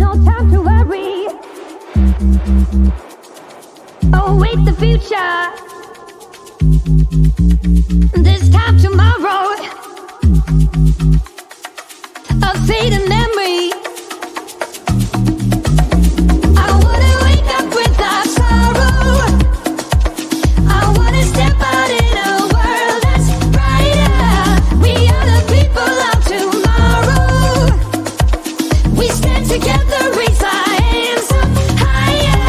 No time to worry. Await the future. This time tomorrow. A fading memory. I wanna wake up without sorrow. I wanna step out in a world that's brighter. We are the people of tomorrow. We stand together, raise our hands up higher,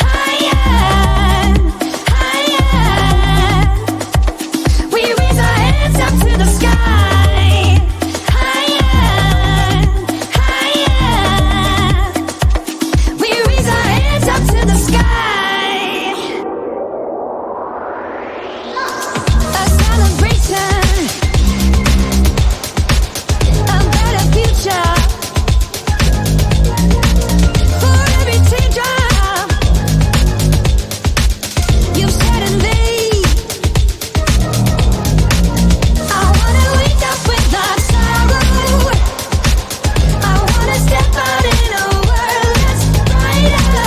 higher, higher. We raise our hands up to the sky, higher, higher. We raise our hands up to the sky. A celebration, a better future. For every teardrop you've shed in me, I wanna wake up without sorrow. I wanna step out in a world that's brighter.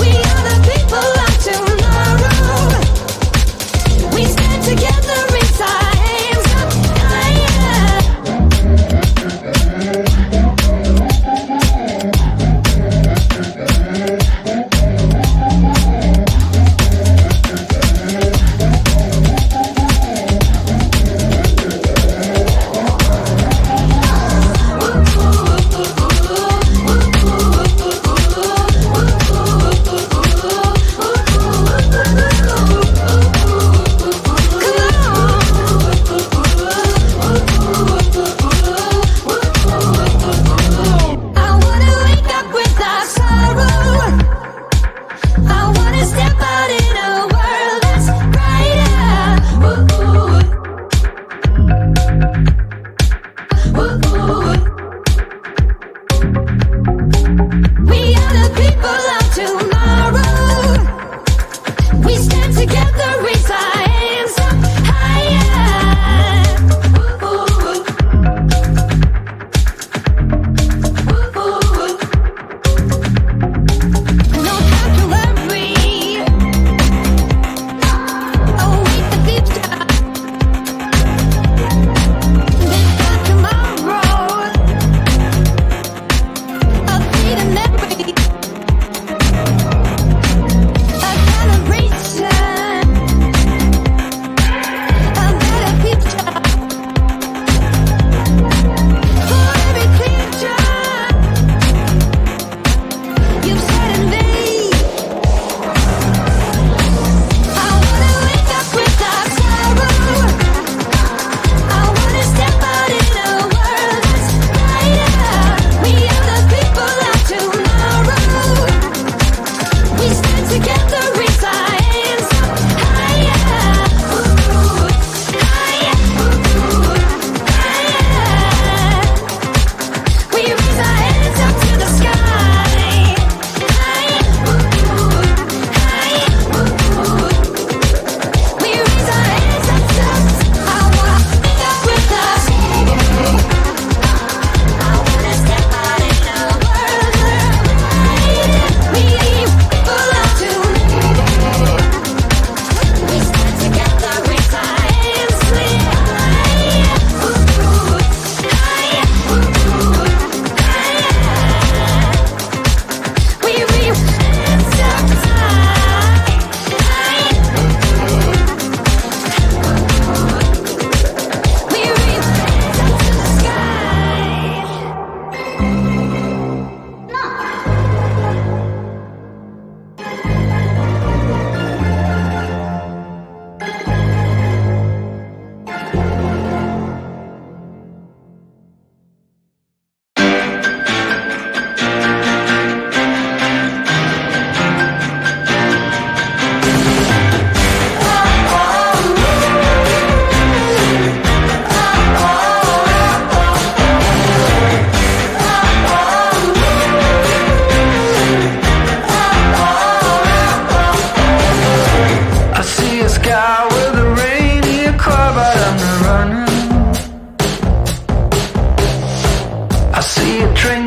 We are the people of tomorrow. We stand together, raise our hands up higher. I wanna wake up without sorrow. I wanna step out in a world that's brighter. We are the people of tomorrow. We stand together, raise our hands up higher. No time to worry. Await the future. This time tomorrow. A fading memory. see a train